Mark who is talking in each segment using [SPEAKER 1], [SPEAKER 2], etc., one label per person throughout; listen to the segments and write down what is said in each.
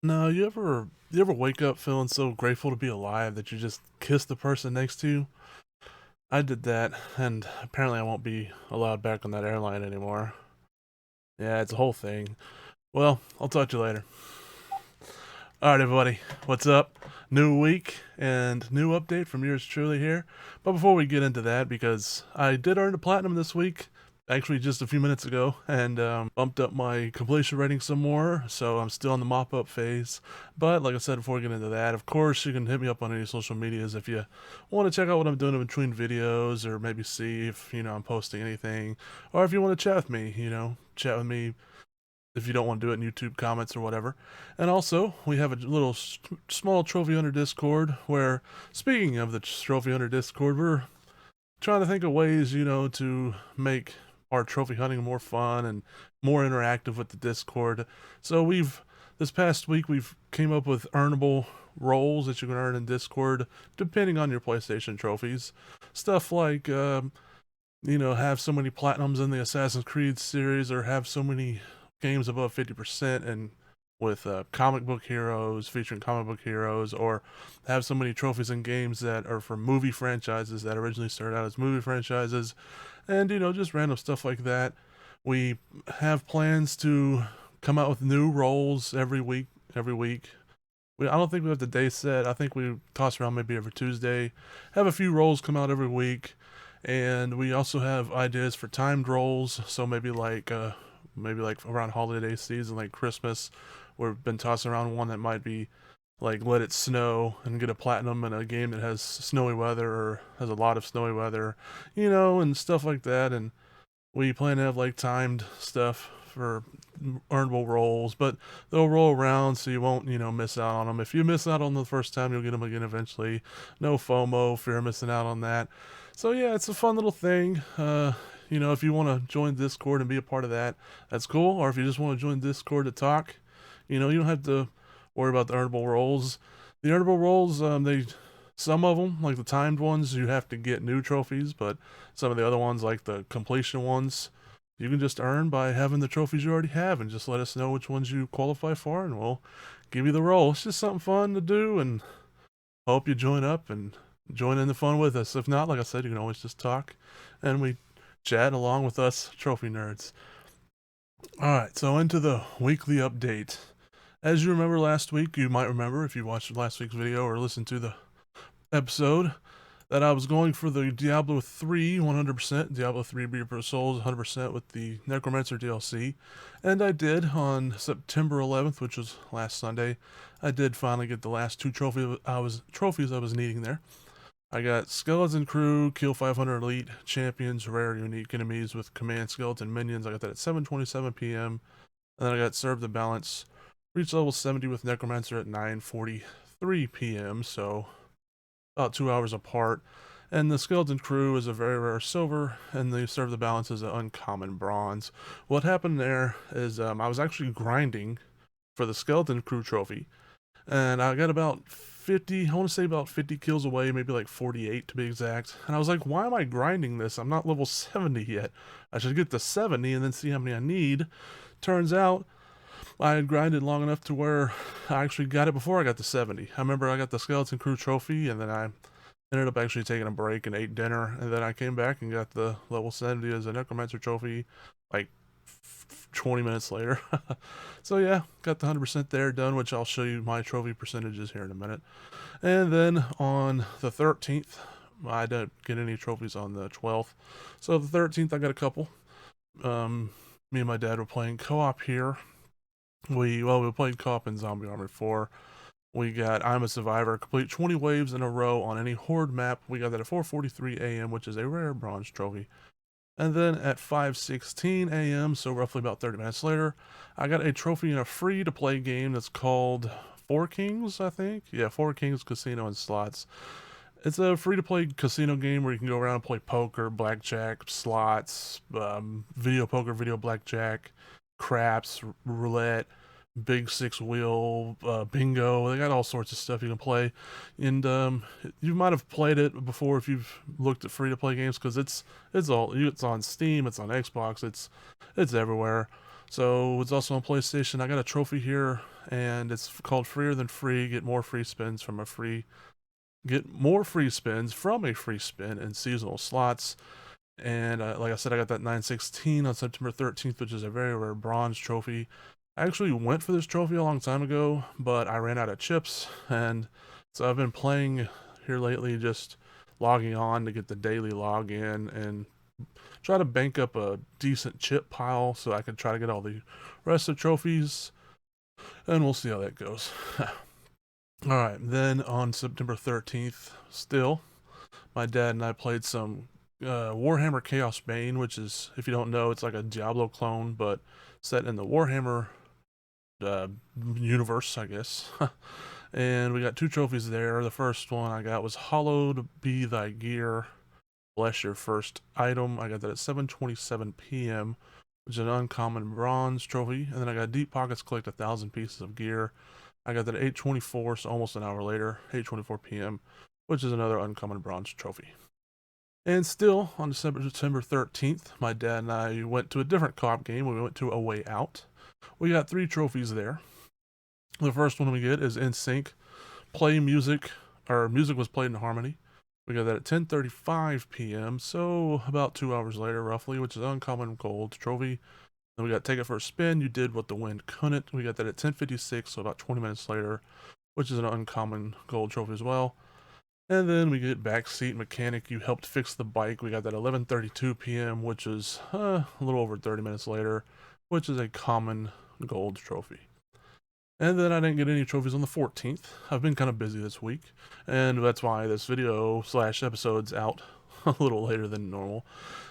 [SPEAKER 1] No, you ever wake up feeling so grateful to be alive that you just kiss the person next to you? I did that, and apparently I won't be allowed back on that airline anymore. Yeah, it's a whole thing. Well, I'll talk to you later. All right, everybody, what's up? New week and new update from yours truly here. But before we get into that, because I did earn a platinum this week, actually just a few minutes ago, and bumped up my completion rating some more, so I'm still in the mop up phase. But like I said, before we get into that, of course, you can hit me up on any social medias if you want to check out what I'm doing in between videos, or maybe see if I'm posting anything, or if you want to chat with me, chat with me if you don't want to do it in YouTube comments or whatever. And also, we have a little small trophy hunter Discord where, speaking of the trophy hunter Discord, we're trying to think of ways, to make our trophy hunting more fun and more interactive with the Discord. So this past week, we've came up with earnable roles that you can earn in Discord depending on your PlayStation trophies. Stuff like, have so many platinums in the Assassin's Creed series, or have so many games above 50% and with comic book heroes, featuring comic book heroes, or have so many trophies in games that are for movie franchises that originally started out as movie franchises, and just random stuff like that. We have plans to come out with new roles every week. Every week, I don't think we have the day set. I think we toss around maybe every Tuesday. Have a few roles come out every week, and we also have ideas for timed roles. So maybe like around holiday season, like Christmas. We've been tossing around one that might be like Let It Snow and get a platinum in a game that has snowy weather or has a lot of snowy weather, and stuff like that. And we plan to have like timed stuff for earnable rolls, but they'll roll around so you won't, miss out on them. If you miss out on them the first time, you'll get them again eventually. No FOMO, fear of missing out on that. So yeah, it's a fun little thing. If you want to join Discord and be a part of that, that's cool. Or if you just want to join Discord to talk, you don't have to worry about the earnable rolls. The earnable rolls, some of them, like the timed ones, you have to get new trophies, but some of the other ones, like the completion ones, you can just earn by having the trophies you already have, and just let us know which ones you qualify for, and we'll give you the role. It's just something fun to do, and hope you join up and join in the fun with us. If not, like I said, you can always just talk, and we chat along with us trophy nerds. Alright, so into the weekly update. As you remember last week, you might remember if you watched last week's video or listened to the episode, that I was going for the Diablo 3 100%, Diablo 3 Reaper of Souls 100% with the Necromancer DLC, and I did on September 11th, which was last Sunday. I did finally get the last two trophies I was needing there. I got Skeleton Crew, Kill 500 Elite, Champions, Rare, Unique Enemies with Command Skeleton Minions. I got that at 7:27 p.m. And then I got Serve the Balance, reach level 70 with Necromancer at 9:43 p.m. So about 2 hours apart. And the Skeleton Crew is a very rare silver, and the Serve the Balance is an uncommon bronze. What happened there is I was actually grinding for the Skeleton Crew trophy, and I got about 50, I want to say about 50 kills away, maybe like 48 to be exact. And I was like, why am I grinding this? I'm not level 70 yet. I should get to 70 and then see how many I need. Turns out I had grinded long enough to where I actually got it before I got to 70. I remember I got the Skeleton Crew trophy, and then I ended up actually taking a break and ate dinner, and then I came back and got the level 70 as a Necromancer trophy like 20 minutes later. So yeah, got the 100% there done, which I'll show you my trophy percentages here in a minute. And then on the 13th, I didn't get any trophies on the 12th. So the 13th, I got a couple. Me and my dad were playing co-op here. We were playing co-op in Zombie Army 4. We got I'm a Survivor, complete 20 waves in a row on any Horde map. We got that at 4:43 a.m., which is a rare bronze trophy. And then at 5:16 a.m., so roughly about 30 minutes later, I got a trophy in a free-to-play game that's called Four Kings, I think. Yeah, Four Kings Casino and Slots. It's a free-to-play casino game where you can go around and play poker, blackjack, slots, video poker, video blackjack, craps, roulette, big six wheel, bingo. They got all sorts of stuff you can play, and you might have played it before if you've looked at free to play games, because it's on Steam, it's on Xbox, it's everywhere. So it's also on PlayStation. I got a trophy here, and it's called Freer Than Free. Get more free spins from a free spin in seasonal slots. And like I said, I got that 916 on September 13th, which is a very rare bronze trophy. I actually went for this trophy a long time ago, but I ran out of chips, and so I've been playing here lately, just logging on to get the daily login and try to bank up a decent chip pile so I can try to get all the rest of the trophies, and we'll see how that goes. Alright, then on September 13th, still, my dad and I played some Warhammer Chaos Bane, which is, if you don't know, it's like a Diablo clone, but set in the Warhammer uh, universe, I guess. And we got 2 trophies there. The first one I got was Hallowed Be Thy Gear. Bless your first item. I got that at 7:27 p.m., which is an uncommon bronze trophy. And then I got Deep Pockets, collect 1,000 pieces of gear. I got that at 8:24, so almost an hour later, 8:24 p.m., which is another uncommon bronze trophy. And still, on December 13th, my dad and I went to a different co-op game. We went to A Way Out. We got 3 trophies there. The first one we get is In Sync. Play music, or music was played in harmony. We got that at 10:35 p.m., so about 2 hours later, roughly, which is uncommon gold trophy. Then we got Take It for a Spin. You did what the wind couldn't. We got that at 10:56, so about 20 minutes later, which is an uncommon gold trophy as well. And then we get Backseat Mechanic. You helped fix the bike. We got that 11:32 p.m., which is a little over 30 minutes later, which is a common gold trophy. And then I didn't get any trophies on the 14th. I've been kind of busy this week, and that's why this video / episode's out a little later than normal.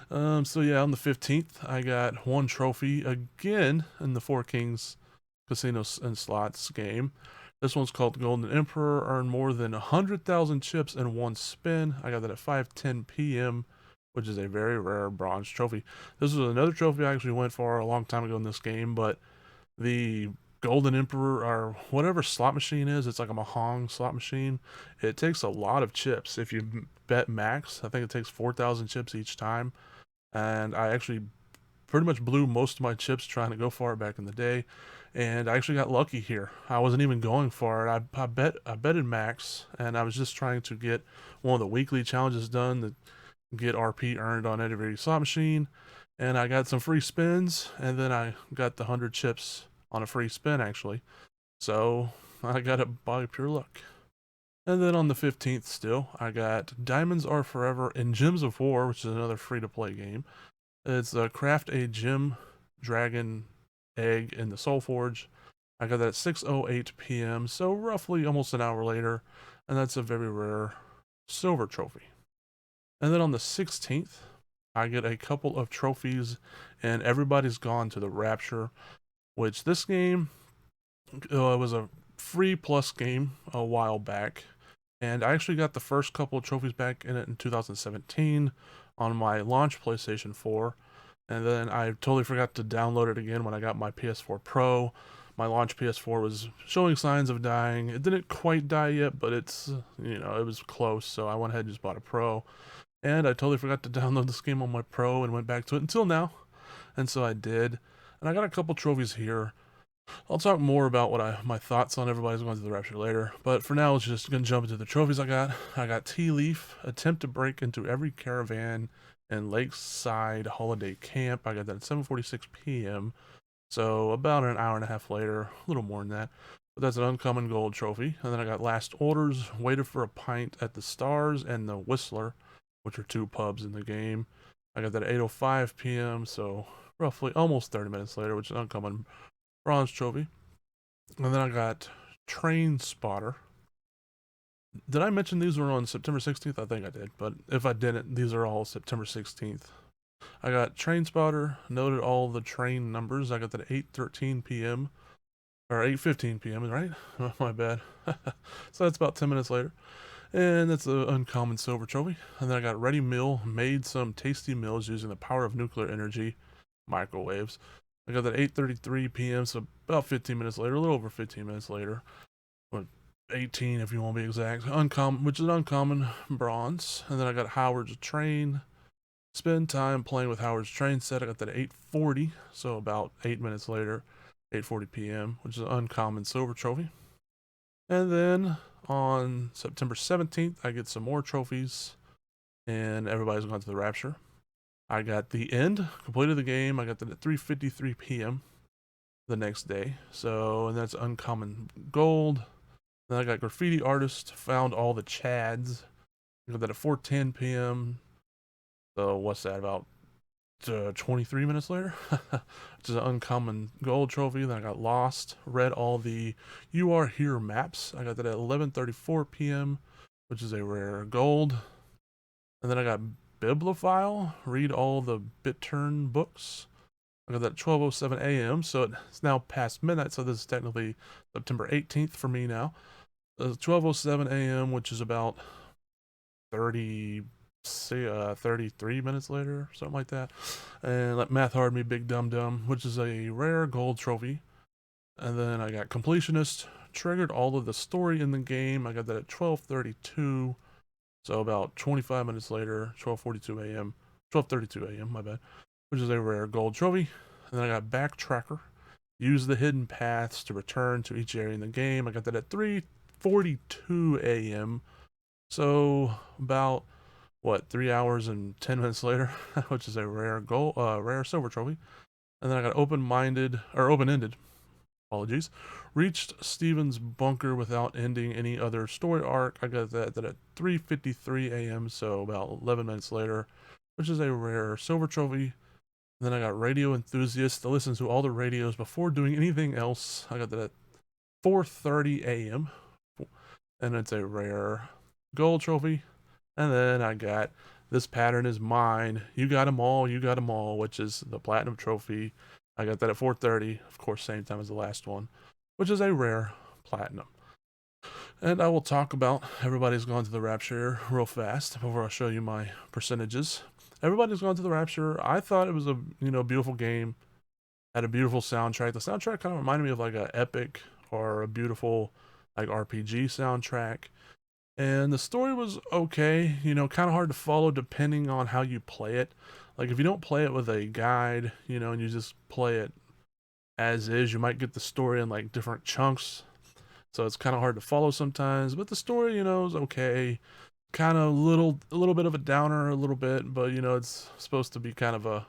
[SPEAKER 1] So yeah, on the 15th, I got 1 trophy again in the Four Kings Casinos and Slots game. This one's called Golden Emperor. Earned more than 100,000 chips in 1 spin. I got that at 5:10 p.m., which is a very rare bronze trophy. This was another trophy I actually went for a long time ago in this game, but the Golden Emperor, or whatever slot machine is, it's like a Mahong slot machine. It takes a lot of chips. If you bet max, I think it takes 4,000 chips each time. And I actually pretty much blew most of my chips trying to go for it back in the day. And I actually got lucky here. I wasn't even going for it. I betted max, and I was just trying to get one of the weekly challenges done to get RP earned on every slot machine. And I got some free spins, and then I got the 100 chips on a free spin, actually. So I got it by pure luck. And then on the 15th still, I got Diamonds Are Forever and Gems of War, which is another free-to-play game. It's craft a gem dragon egg in the Soul Forge. I got that at 6:08 p.m., so roughly almost an hour later, and that's a very rare silver trophy. And then on the 16th, I get a couple of trophies, and everybody's gone to the Rapture, which this game was a free plus game a while back, and I actually got the first couple of trophies back in it in 2017 on my launch PlayStation 4, and then I totally forgot to download it again when I got my PS4 Pro. My launch PS4 was showing signs of dying. It didn't quite die yet, but it's, it was close, so I went ahead and just bought a Pro. And I totally forgot to download this game on my Pro and went back to it until now. And so I did. And I got a couple trophies here. I'll talk more about my thoughts on Everybody's Going to the Rapture later. But for now, let's just gonna jump into the trophies I got. I got Tea Leaf, attempt to break into every caravan and lakeside holiday camp. I got that at 7:46 p.m. So about an hour and a half later, a little more than that. But that's an uncommon gold trophy. And then I got Last Orders, Waited for a Pint at the Stars, and the Whistler, which are 2 pubs in the game. I got that at 8:05 p.m., so roughly almost 30 minutes later, which is an uncommon bronze trophy. And then I got Train Spotter. Did I mention these were on September 16th? I think I did, but if I didn't, these are all September 16th. I got Train Spotter, noted all the train numbers. I got that at 8:13 p.m. or 8:15 p.m., right? Oh, my bad. So that's about 10 minutes later. And that's an uncommon silver trophy. And then I got Ready Meal, made some tasty meals using the power of nuclear energy, microwaves. I got that at 8:33 p.m., so about 15 minutes later, a little over 15 minutes later. Or 18 if you want to be exact. Uncommon, which is an uncommon bronze. And then I got Howard's Train, Spend time playing with Howard's train set. I got that at 8:40, so about 8 minutes later, 8:40 p.m., which is an uncommon silver trophy. And then on September 17th, I get some more trophies, and everybody's gone to the Rapture. I got the end, completed the game. I got that at 3:53 p.m. the next day. So, and that's uncommon gold. Then I got graffiti artist, found all the Chads. I got that at 4:10 p.m. So what's that, about 23 minutes later? Which is an uncommon gold trophy. Then I got lost, read all the You Are Here maps. I got that at 11:34 p.m., which is a rare gold. And then I got bibliophile, read all the BitTurn books. I got that at 12:07 a.m., so it's now past midnight, so this is technically September 18th for me now. 12:07 a.m., which is about 33 minutes later, something like that. And let Math Hard Me Big Dum Dum, which is a rare gold trophy. And then I got Completionist, triggered all of the story in the game. I got that at 12:32, so about 25 minutes later, 12:42 a.m., 12:32 a.m., my bad, which is a rare gold trophy. And then I got Backtracker, use the hidden paths to return to each area in the game. I got that at 3:42 a.m., so about 3 hours and 10 minutes later, which is a rare rare silver trophy. And then I got open-ended, apologies. Reached Steven's bunker without ending any other story arc. I got that at 3:53 a.m., so about 11 minutes later, which is a rare silver trophy. And then I got radio enthusiast to listen to all the radios before doing anything else. I got that at 4:30 a.m., and it's a rare gold trophy. And then I got This Pattern Is Mine. You got 'em all, you got 'em all, which is the platinum trophy. I got that at 4:30, of course, same time as the last one, which is a rare platinum. And I will talk about Everybody's Gone to the Rapture real fast before I show you my percentages. Everybody's Gone to the Rapture. I thought it was a beautiful game. Had a beautiful soundtrack. The soundtrack kind of reminded me of like a epic or a beautiful like RPG soundtrack. And the story was okay, kind of hard to follow depending on how you play it. Like if you don't play it with a guide, and you just play it as is, you might get the story in like different chunks. So it's kind of hard to follow sometimes, but the story, is okay. Kind of a little bit of a downer a little bit, but it's supposed to be kind of a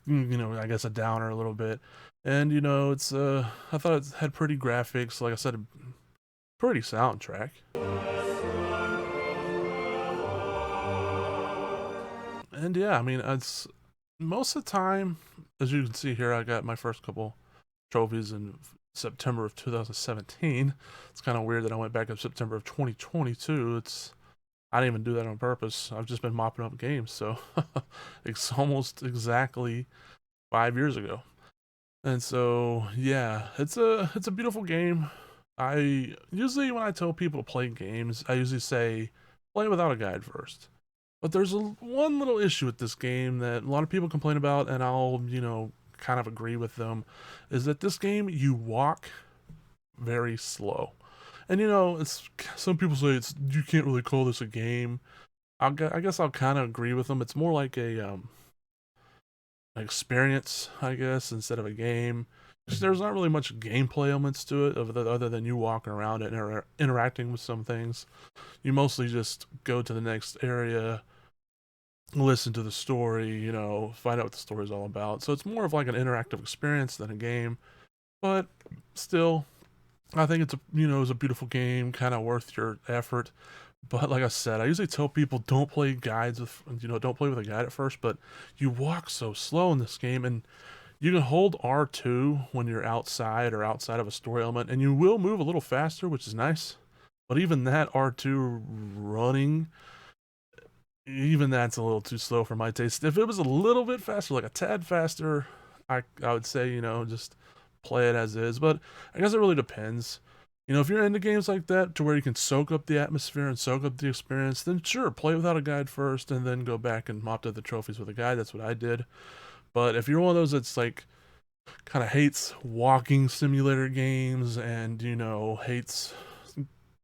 [SPEAKER 1] I guess a downer a little bit. And it's I thought it had pretty graphics, like I said, a pretty soundtrack. And yeah, I mean, it's most of the time, as you can see here, I got my first couple trophies in September of 2017. It's kind of weird that I went back in September of 2022. I didn't even do that on purpose. I've just been mopping up games, so it's almost exactly 5 years ago. And so yeah, it's a beautiful game. I usually when I tell people to play games, I usually say play without a guide first. But there's one little issue with this game that a lot of people complain about, and I'll, kind of agree with them, is that this game, you walk very slow. And, it's some people say you can't really call this a game. I guess I'll kind of agree with them. It's more like a experience, I guess, instead of a game. There's not really much gameplay elements to it other than you walking around and interacting with some things. You mostly just go to the next area, listen to the story, find out what the story is all about. So it's more of like an interactive experience than a game. But still, I think it's a beautiful game, kind of worth your effort. But like I said, I usually tell people don't play guides with, don't play with a guide at first. But you walk so slow in this game, and you can hold R2 when you're outside or outside of a story element, and you will move a little faster, which is nice. But even that R2 running, even that's a little too slow for my taste. If it was a little bit faster, like a tad faster, I would say, just play it as is. But I guess it really depends. If you're into games like that to where you can soak up the atmosphere and soak up the experience, then sure, play without a guide first and then go back and mop up the trophies with a guide. That's what I did. But if you're one of those that's like kind of hates walking simulator games and hates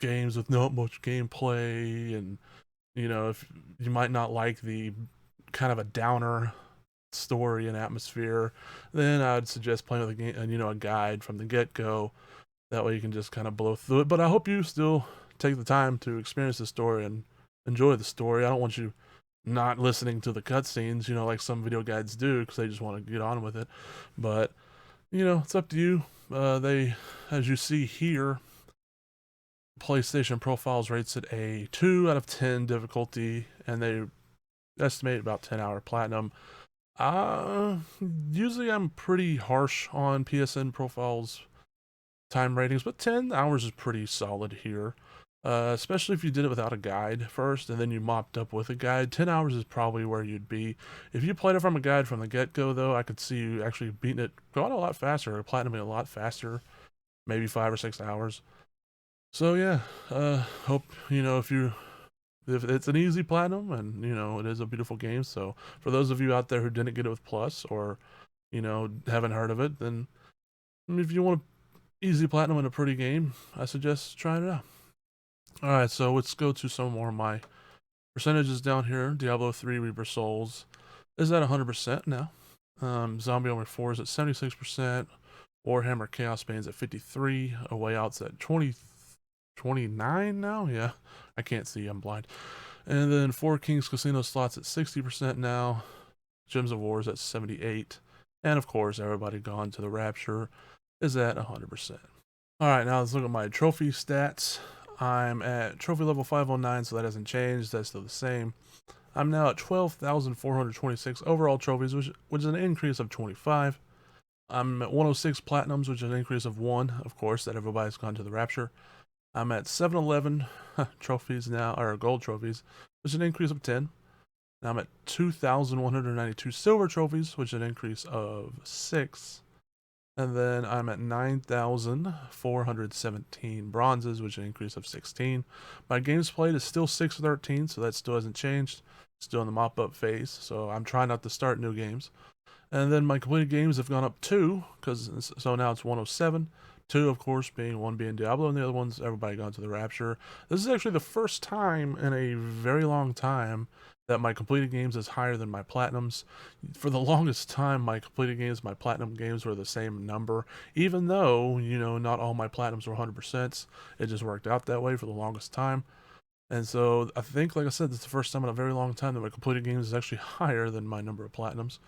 [SPEAKER 1] games with not much gameplay and if you might not like the kind of a downer story and atmosphere, then I would suggest playing with a game, a guide from the get go. That way you can just kind of blow through it. But I hope you still take the time to experience the story and enjoy the story. I don't want you not listening to the cutscenes, like some video guides do, because they just want to get on with it. But it's up to you. As you see here, PlayStation Profiles rates it a 2 out of 10 difficulty, and they estimate about 10-hour platinum. Uh, Usually I'm pretty harsh on PSN Profiles time ratings, but 10 hours is pretty solid here. Especially if you did it without a guide first and then you mopped up with a guide. 10 hours is probably where you'd be. If you played it from a guide from the get go, though, I could see you actually beating it, going a lot faster, or platinuming a lot faster, maybe 5 or 6 hours. So, yeah, hope, if it's an easy platinum and, it is a beautiful game. So, for those of you out there who didn't get it with Plus or, haven't heard of it, then if you want easy platinum in a pretty game, I suggest trying it out. Alright, so let's go to some more of my percentages down here. Diablo 3 Reaper Souls is at 100% now. Zombie Army 4 is at 76%. Warhammer Chaos Bane's at 53. A Way Out's at 29 now? Yeah, I can't see, I'm blind. And then 4 Kings Casino Slots at 60% now. Gems of War is at 78. And of course, everybody gone to the Rapture is at 100%. Alright, now let's look at my trophy stats. I'm at trophy level 509, so that hasn't changed. That's still the same. I'm now at 12,426 overall trophies, which is an increase of 25. I'm at 106 platinums, which is an increase of 1, of course, that everybody's gone to the Rapture. I'm at 711 trophies now, or gold trophies, which is an increase of 10. Now I'm at 2,192 silver trophies, which is an increase of 6. And then I'm at 9,417 bronzes, which is an increase of 16. My games played is still 613, so that still hasn't changed. Still in the mop-up phase, so I'm trying not to start new games. And then my completed games have gone up 2, so now it's 107. 2, of course, one being Diablo, and the other one's everybody gone to the Rapture. This is actually the first time in a very long time that my completed games is higher than my platinums. For the longest time, my completed games, my platinum games were the same number, even though, not all my platinums were 100%. It just worked out that way for the longest time. And so I think, like I said, this is the first time in a very long time that my completed games is actually higher than my number of platinums.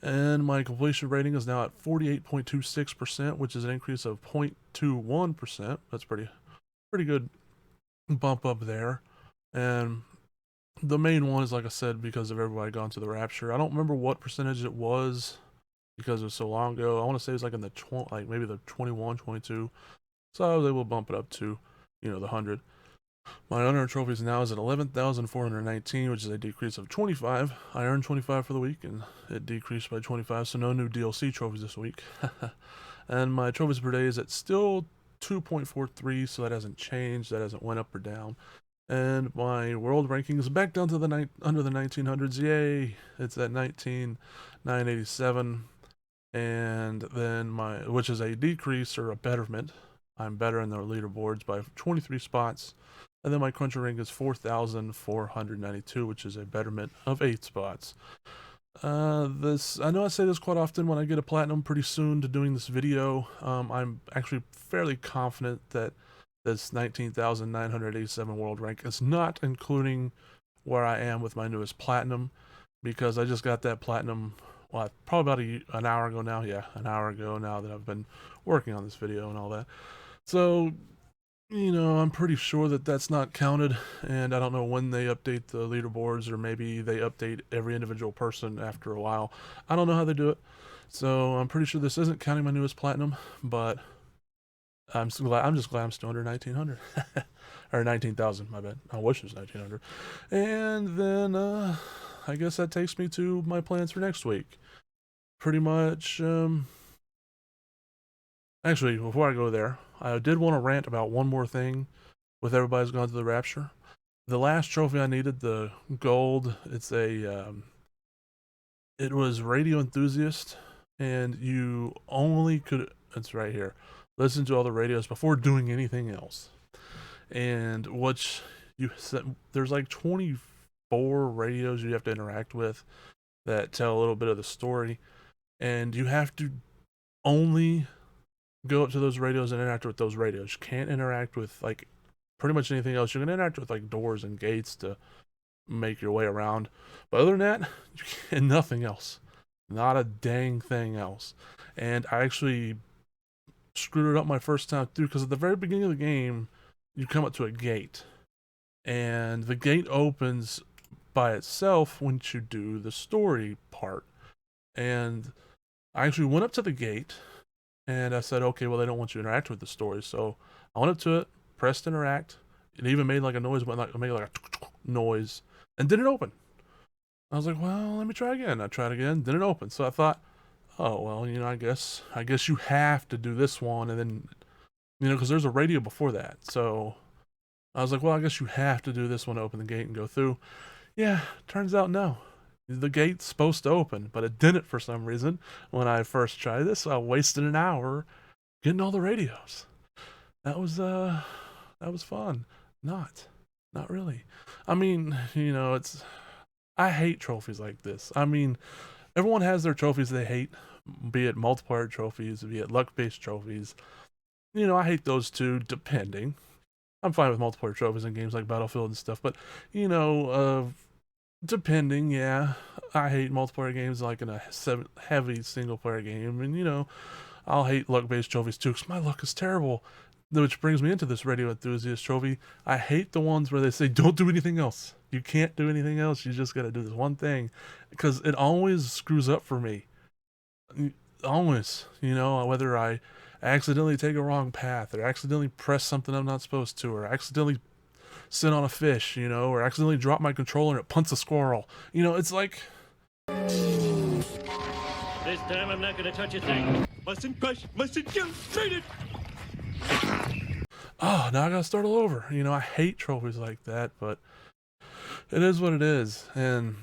[SPEAKER 1] And my completion rating is now at 48.26%, which is an increase of 0.21%. That's pretty good bump up there. And the main one is, like I said, because of everybody gone to the Rapture. I don't remember what percentage it was because it was so long ago. I want to say it was like in the maybe the 21, 22. So I was able to bump it up to, the 100. My unearned trophies now is at 11,419, which is a decrease of 25. I earned 25 for the week, and it decreased by 25, so no new DLC trophies this week. And my trophies per day is at still 2.43, so that hasn't changed. That hasn't went up or down. And my world ranking is back down to under the 1900s. Yay! It's at 19,987. And then which is a decrease or a betterment. I'm better in the leaderboards by 23 spots. And then my cruncher rank is 4,492, which is a betterment of 8 spots. I know I say this quite often when I get a platinum pretty soon to doing this video. I'm actually fairly confident that this 19,987 world rank is not including where I am with my newest platinum, because I just got that platinum, probably about an hour ago now. Yeah, an hour ago now that I've been working on this video and all that. So, I'm pretty sure that that's not counted, and I don't know when they update the leaderboards, or maybe they update every individual person after a while. I don't know how they do it, so I'm pretty sure this isn't counting my newest platinum, but I'm just glad I'm still under 1900. Or 19,000, my bad. I wish it was 1900. And then, I guess that takes me to my plans for next week. Pretty much, actually, before I go there, I did want to rant about one more thing with everybody's gone to the Rapture. The last trophy I needed, the gold, it was Radio Enthusiast, and you only could, it's right here, listen to all the radios before doing anything else. And which there's like 24 radios you have to interact with that tell a little bit of the story, and you have to only go up to those radios and interact with those radios. You can't interact with like pretty much anything else. You can interact with like doors and gates to make your way around, but other than that, you can nothing else. Not a dang thing else. And I actually screwed it up my first time through because at the very beginning of the game, you come up to a gate, and the gate opens by itself once you do the story part. And I actually went up to the gate and I said, okay, well, they don't want you to interact with the story. So I went up to it, pressed interact. It even made like a noise, but like, made like a noise, and didn't open. I was like, well, let me try again. I tried again, didn't open. So I thought, oh, well, I guess you have to do this one. And then, because there's a radio before that. So I was like, well, I guess you have to do this one to open the gate and go through. Yeah, turns out no. The gate's supposed to open, but it didn't for some reason when I first tried this. So I wasted an hour getting all the radios. That was fun. Not really. I mean, I hate trophies like this. I mean, everyone has their trophies they hate, be it multiplayer trophies, be it luck-based trophies. I hate those too, depending. I'm fine with multiplayer trophies in games like Battlefield and stuff, but depending, yeah. I hate multiplayer games like in a heavy single-player game, and I'll hate luck-based trophies too, because my luck is terrible. Which brings me into this radio enthusiast trophy. I hate the ones where they say, don't do anything else. You can't do anything else. You just got to do this one thing. Because it always screws up for me. Always. Whether I accidentally take a wrong path, or accidentally press something I'm not supposed to, or accidentally sit on a fish, or accidentally drop my controller and it punts a squirrel. It's like...
[SPEAKER 2] This time I'm not going to touch a thing. Mustn't crush, mustn't kill, trade it!
[SPEAKER 1] Oh, now I gotta start all over. I hate trophies like that, but it is what it is. And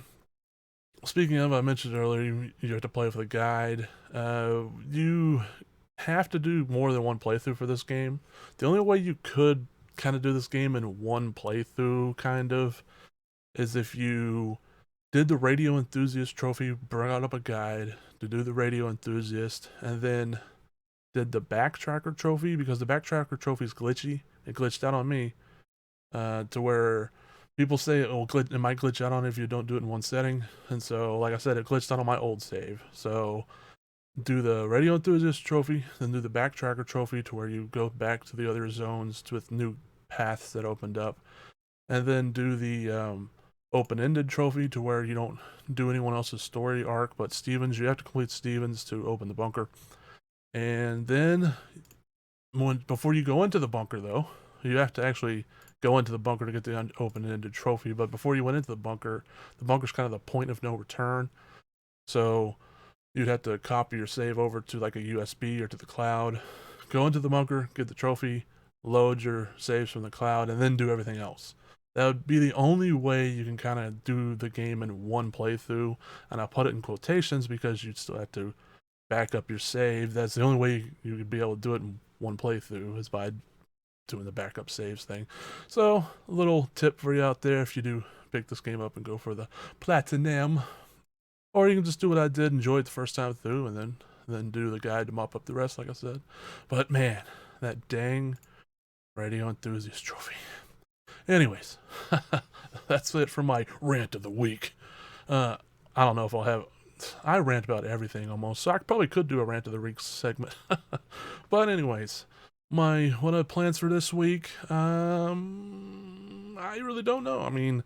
[SPEAKER 1] speaking of, I mentioned earlier, you have to play with a guide. You have to do more than one playthrough for this game. The only way you could kind of do this game in one playthrough, is if you did the Radio Enthusiast trophy, brought up a guide to do the Radio Enthusiast, and then did the Backtracker trophy, because the Backtracker trophy is glitchy. It glitched out on me, to where people say it might glitch out on it if you don't do it in one setting. And so, like I said, it glitched out on my old save. So do the Radio Enthusiast trophy, then do the Backtracker trophy to where you go back to the other zones with new paths that opened up. And then do the open-ended trophy to where you don't do anyone else's story arc but Stevens. You have to complete Stevens to open the bunker. And then, before you go into the bunker, though, you have to actually go into the bunker to get the open-ended trophy. But before you went into the bunker's kind of the point of no return. So you'd have to copy your save over to like a USB or to the cloud, go into the bunker, get the trophy, load your saves from the cloud, and then do everything else. That would be the only way you can kind of do the game in one playthrough. And I put it in quotations because you'd still have to back up your save. That's the only way you could be able to do it in one playthrough, is by doing the backup saves thing. So, a little tip for you out there if you do pick this game up and go for the platinum. Or you can just do what I did, enjoy it the first time through, and then do the guide to mop up the rest, like I said. But man, that dang Radio Enthusiast trophy. Anyways, that's it for my rant of the week. I don't know if I'll have... I rant about everything almost, so I probably could do a rant of the week segment. But anyways, what I have plans for this week, I really don't know. I mean,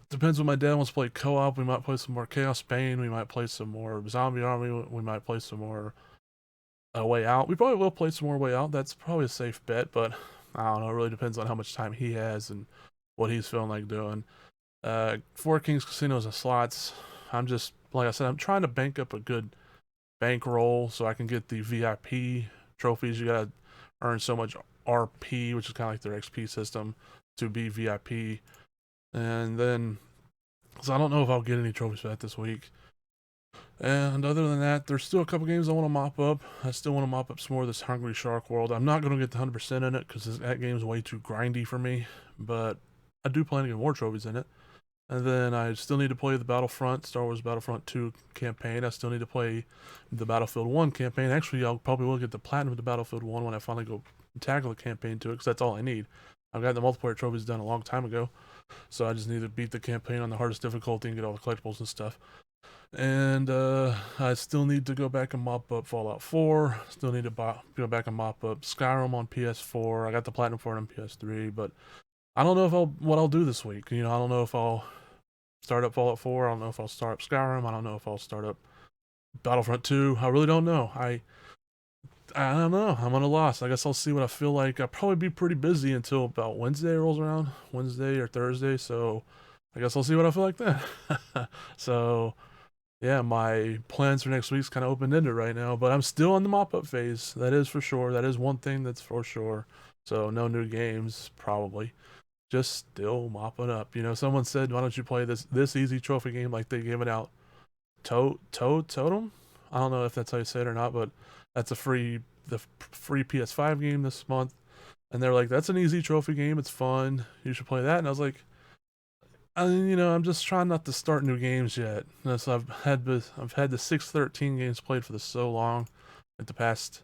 [SPEAKER 1] depends when my dad wants to play co-op. We might play some more Chaos Bane. We might play some more Zombie Army. We might play some more Way Out. We probably will play some more Way Out. That's probably a safe bet, but I don't know. It really depends on how much time he has and what he's feeling like doing. Four Kings Casinos and Slots. Like I said, I'm trying to bank up a good bankroll so I can get the VIP trophies. You gotta earn so much RP, which is kind of like their XP system, to be VIP. And then, so I don't know if I'll get any trophies for that this week. And other than that, there's still a couple games I want to mop up. I still want to mop up some more of this Hungry Shark World. I'm not going to get the 100% in it because that game's way too grindy for me. But I do plan to get more trophies in it. And then I still need to play the Star Wars Battlefront 2 campaign. I still need to play the Battlefield 1 campaign. Actually, I'll probably will get the platinum of the Battlefield 1 when I finally go tackle the campaign to it, because that's all I need. I've got the multiplayer trophies done a long time ago, so I just need to beat the campaign on the hardest difficulty and get all the collectibles and stuff. And I still need to go back and mop up Fallout 4. Still need to go back and mop up Skyrim on PS4. I got the platinum for it on PS3, but I don't know if what I'll do this week. I don't know if I'll start up Fallout 4. I don't know if I'll start up Skyrim. I don't know if I'll start up Battlefront 2. I really don't know. I don't know. I'm on a loss. I guess I'll see what I feel like. I'll probably be pretty busy until about Wednesday rolls around, Wednesday or Thursday. So I guess I'll see what I feel like then. So yeah, my plans for next week's kind of open ended right now, but I'm still in the mop up phase. That is for sure. That is one thing that's for sure. So no new games probably. Just still mopping up. Someone said, "Why don't you play this easy trophy game like they gave it out?" Totem. I don't know if that's how you say it or not, but that's the free PS5 game this month. And they're like, "That's an easy trophy game. It's fun. You should play that." And I was like, I'm just trying not to start new games yet. So I've had the 613 games played for so long, like the past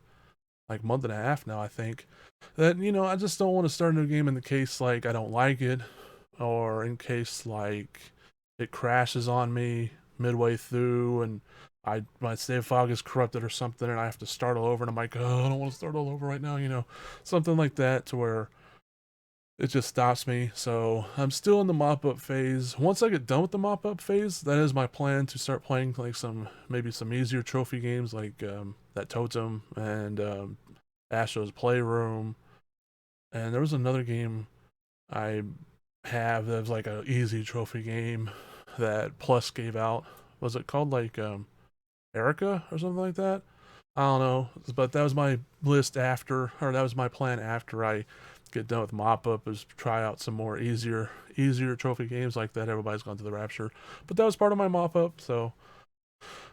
[SPEAKER 1] like month and a half now, I think, that I just don't want to start a new game in the case like I don't like it, or in case like it crashes on me midway through and my save file is corrupted or something and I have to start all over and I'm like, oh, I don't want to start all over right now, something like that, to where it just stops me. So I'm still in the mop up phase. Once I get done with the mop up phase, that is my plan, to start playing like maybe some easier trophy games like that Totem and Astro's Playroom. And there was another game I have that was like a easy trophy game that Plus gave out. Was it called like Erica or something like that? I don't know, but that was my list after, or that was my plan after I get done with mop up, is try out some more easier trophy games like that. Everybody's gone to the Rapture, but that was part of my mop up. So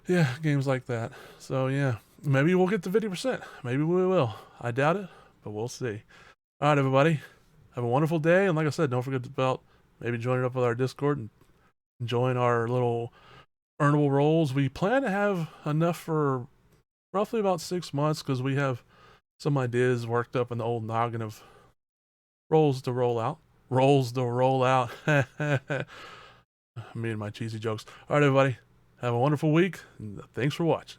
[SPEAKER 1] yeah, games like that. So yeah, maybe we'll get to 50%. Maybe we will. I doubt it, but we'll see. All right, everybody, have a wonderful day, and like I said, don't forget about maybe joining up with our Discord and join our little earnable rolls. We plan to have enough for roughly about 6 months, because we have some ideas worked up in the old noggin of rolls to roll out. Rolls to roll out. Me and my cheesy jokes. All right, everybody. Have a wonderful week. And thanks for watching.